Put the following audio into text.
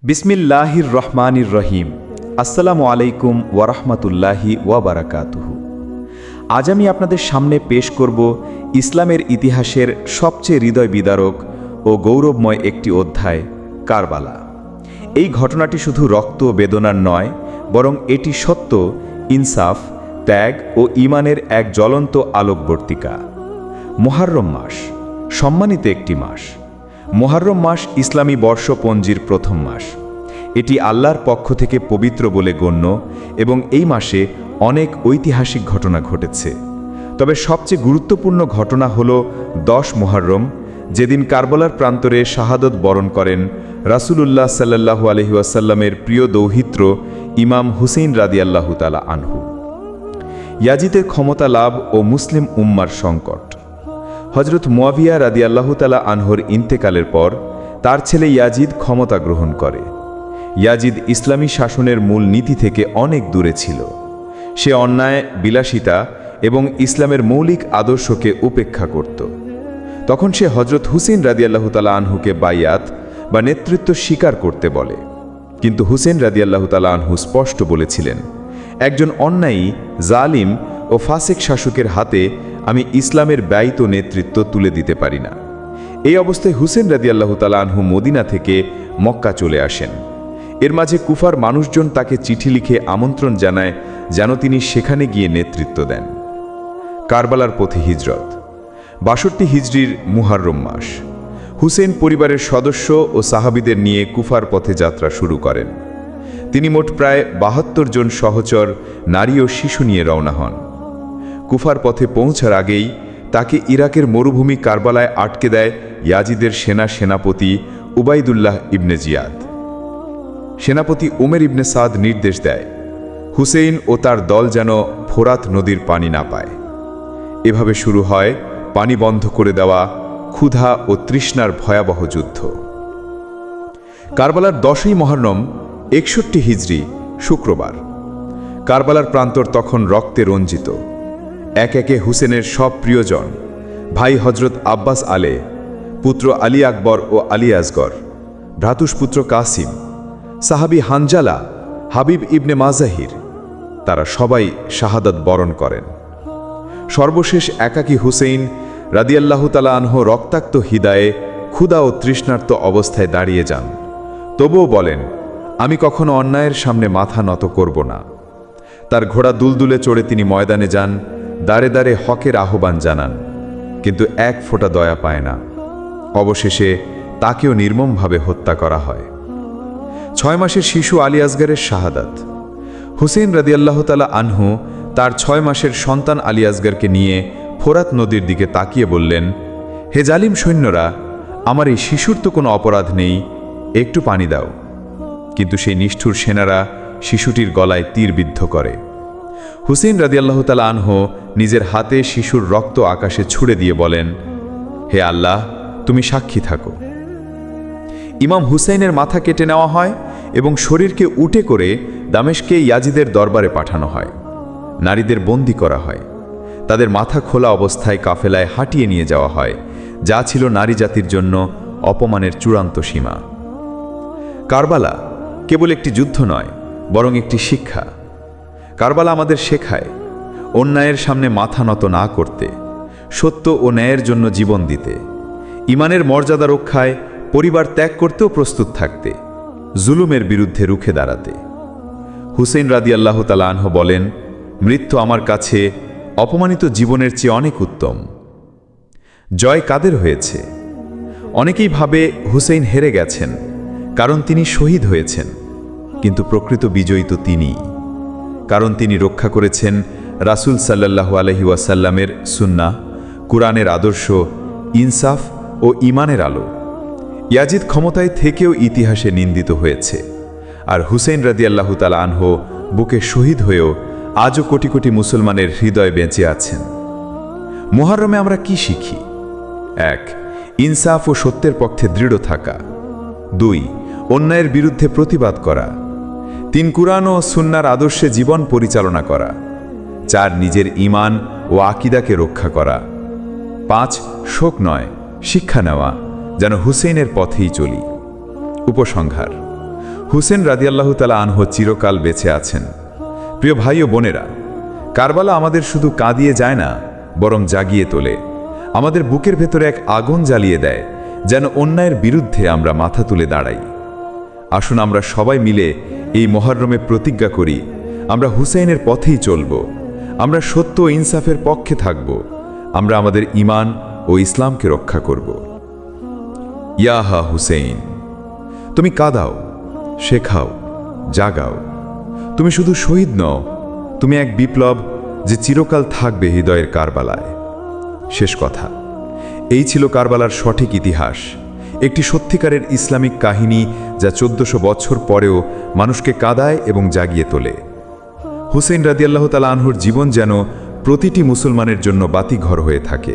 বিসমিল্লাহির রহমানির রহিম। আসসালামু আলাইকুম ওয়ারহমতুল্লাহি ওয়াবারাকাতুহু। আজ আমি আপনাদের সামনে পেশ করব ইসলামের ইতিহাসের সবচেয়ে হৃদয় বিদারক ও গৌরবময় একটি অধ্যায়, কারবালা। এই ঘটনাটি শুধু রক্ত বেদনার নয়, বরং এটি সত্য, ইনসাফ, ত্যাগ ও ঈমানের এক জ্বলন্ত আলোকবর্তিকা। মুহররম মাস সম্মানিত একটি মাস। মুহররম মাস ইসলামী বর্ষপঞ্জির প্রথম মাস। এটি আল্লাহর পক্ষ থেকে পবিত্র বলে গণ্য এবং এই মাসে অনেক ঐতিহাসিক ঘটনা ঘটেছে। তবে সবচেয়ে গুরুত্বপূর্ণ ঘটনা হল 10 মুহররম, যেদিন কারবালার প্রান্তরে শাহাদত বরণ করেন রাসূলুল্লাহ সাল্লাল্লাহু আলাইহি ওয়াসাল্লামের প্রিয় দৌহিত্র ইমাম হুসেইন রাদিয়াল্লাহু তাআলা আনহু। ইয়াজিদের ক্ষমতা লাভ ও মুসলিম উম্মার সংকট। হযরত মুয়াবিয়া রাদিয়াল্লাহু তাআলা আনহুর ইন্তেকালের পর তার ছেলে ইয়াজিদ ক্ষমতা গ্রহণ করে। ইয়াজিদ ইসলামী শাসনের মূল নীতি থেকে অনেক দূরে ছিল। সে অন্যায়, বিলাসিতা এবং ইসলামের মৌলিক আদর্শকে উপেক্ষা করত। তখন সে হযরত হুসেইন রাদিয়াল্লাহু তাআলা আনহুকে বাইয়াত বা নেতৃত্ব স্বীকার করতে বলে। কিন্তু হুসেইন রাদিয়াল্লাহু তাআলা আনহু স্পষ্ট বলেছিলেন, একজন অন্যায়ী, জালিম ও ফাসিক শাসকের হাতে আমি ইসলামের ব্যয়িত নেতৃত্ব তুলে দিতে পারি না। এই অবস্থায় হুসেইন রাদিয়াল্লাহু তাআলা আনহু মদিনা থেকে মক্কা চলে আসেন। এর মাঝে কুফার মানুষজন তাকে চিঠি লিখে আমন্ত্রণ জানায় যেন তিনি সেখানে গিয়ে নেতৃত্ব দেন। কারবালার পথে হিজরত। ৬২ হিজরির মুহররম মাস। হুসেইন পরিবারের সদস্য ও সাহাবীদের নিয়ে কুফার পথে যাত্রা শুরু করেন। তিনি মোট প্রায় ৭২ জন সহচর নারী ও শিশু নিয়ে রওনা হন। কুফার পথে পৌঁছার আগেই তাকে ইরাকের মরুভূমি কারবালায় আটকে দেয় ইয়াজিদের সেনাপতি উবাইদুল্লাহ ইবনে জিয়াদ। সেনাপতি উমের ইবনে সাদ নির্দেশ দেয়, হুসেইন ও তার দল যেন ফোরাত নদীর পানি না পায়। এভাবে শুরু হয় পানি বন্ধ করে দেওয়া, ক্ষুধা ও তৃষ্ণার ভয়াবহ যুদ্ধ। কারবালার 10ই মুহররম 61 হিজরি শুক্রবার। কারবালার প্রান্তর তখন রক্তে রঞ্জিত। এক একে হুসেনের সব প্রিয়জন, ভাই হযরত আব্বাস আলে, পুত্র আলী আকবর ও আলী আসগর, ভ্রাতুষ্পুত্র কাসিম, সাহাবী হানজালা, হাবিব ইবনে মাজাহির, তারা সবাই শাহাদাত বরণ করেন। সর্বশেষ একাকী হুসেইন রাদিয়াল্লাহু তাআলা আনহু রক্তাক্ত হৃদয়ে ক্ষুধা ও তৃষ্ণার্ত অবস্থায় দাঁড়িয়ে যান। তবুও বলেন, আমি কখনো অন্যায়ের সামনে মাথা নত করব না। তার ঘোড়া দুলদুলে চড়ে তিনি ময়দানে যান, দাঁড়ে দাঁড়ে হকের আহ্বান জানান, কিন্তু এক ফোঁটা দয়া পায় না। অবশেষে তাকেও নির্মমভাবে হত্যা করা হয়। 6 মাসের শিশু আলী আসগরের শাহাদাত। হুসেইন রাদিয়াল্লাহু তাআলা আনহু তার 6 মাসের সন্তান আলী আসগরকে নিয়ে ফোরাত নদীর দিকে তাকিয়ে বললেন, হে জালিম সৈন্যরা, আমার এই শিশুর তো কোনো অপরাধ নেই, একটু পানি দাও। কিন্তু সেই নিষ্ঠুর সেনারা শিশুটির গলায় তীর বিদ্ধ করে। হুসেইন রাদিয়াল্লাহু তাআলা আনহু নিজের হাতে শিশুর রক্ত আকাশে ছুড়ে দিয়ে বলেন, হে আল্লাহ, তুমি সাক্ষী থাকো। ইমাম হুসেইনের মাথা কেটে নেওয়া হয় এবং শরীরকে উটে করে দামেশকে ইয়াজিদের দরবারে পাঠানো হয়। নারীদের বন্দী করা হয়। তাদের মাথা খোলা অবস্থায় কাফেলায় হাঁটিয়ে নিয়ে যাওয়া হয়, যা ছিল নারী জাতির জন্য অপমানের চূড়ান্ত সীমা। কারবালা কেবল একটি যুদ্ধ নয়, বরং একটি শিক্ষা। কারবালা আমাদের শেখায় অন্যায়ের সামনে মাথা নত না করতে, সত্য ও ন্যায়ের জন্য জীবন দিতে, ঈমানের মর্যাদা রক্ষায় পরিবার ত্যাগ করতেও প্রস্তুত থাকতে, জুলুমের বিরুদ্ধে রুখে দাঁড়াতে। হুসেইন রাদিয়াল্লাহু তাআলা আনহু বলেন, মৃত্যু আমার কাছে অপমানিত জীবনের চেয়ে অনেক উত্তম। জয় কাদের হয়েছে? অনেকেই ভাবে হুসেইন হেরে গেছেন, কারণ তিনি শহীদ হয়েছেন। কিন্তু প্রকৃত বিজয়ী তো তিনিই, কারণ তিনি রক্ষা করেছেন রাসূল সাল্লাল্লাহু আলাইহি ওয়াসাল্লামের সুন্নাহ, কুরআনের আদর্শ, ইনসাফ ও ঈমানের আলো। ইয়াজিদ ক্ষমতায় থেকেও ইতিহাসে নিন্দিত হয়েছে, আর হুসেইন রাদিয়াল্লাহু তাআলা আনহু বুকে শহীদ হয়েও আজও কোটি কোটি মুসলমানের হৃদয়ে বেঁচে আছেন। মুহররমে আমরা কি শিখি? 1. ইনসাফ ও সত্যের পক্ষে দৃঢ় থাকা। 2. অন্যায়ের বিরুদ্ধে প্রতিবাদ করা। 3. কুরআন ও সুন্নাহর আদর্শে জীবন পরিচালনা করা। 4. নিজের ঈমান ও আকীদাকে রক্ষা করা। 5. শোক নয়, শিক্ষা নেওয়া, যেন হুসেইনের পথেই চলি। উপসংহার: হুসেন রাদিয়াল্লাহু তাআলা আনহু চিরকাল বেঁচে আছেন। প্রিয় ভাই ও বোনেরা, কারবালা আমাদের শুধু কাঁদিয়ে যায় না, বরং জাগিয়ে তোলে। আমাদের বুকের ভেতরে এক আগুন জ্বালিয়ে দেয়, যেন অন্যায়ের বিরুদ্ধে আমরা মাথা তুলে দাঁড়াই। আসুন আমরা সবাই মিলে এই মুহররমে প্রতিজ্ঞা করি, আমরা হুসেইনের পথেই চলব, আমরা সত্য ও ইনসাফের পক্ষে থাকব, আমরা আমাদের ঈমান ও ইসলামকে রক্ষা করব। ইয়াহা হুসেইন, তুমি কাঁদাও, শেখাও, জাগাও। তুমি শুধু শহীদ নও, তুমি এক বিপ্লব যে চিরকাল থাকবে হৃদয়ের কারবালায়। শেষ কথা, এই ছিল কারবালার সঠিক ইতিহাস, একটি সত্যিকারের ইসলামিক কাহিনী যা 1400 বছর পরেও মানুষকে কাঁদায় এবং জাগিয়ে তোলে। হুসেইন রাদিয়াল্লাহু তাআলা আনহুর জীবন যেন প্রতিটি মুসলমানের জন্য বাতিঘর হয়ে থাকে।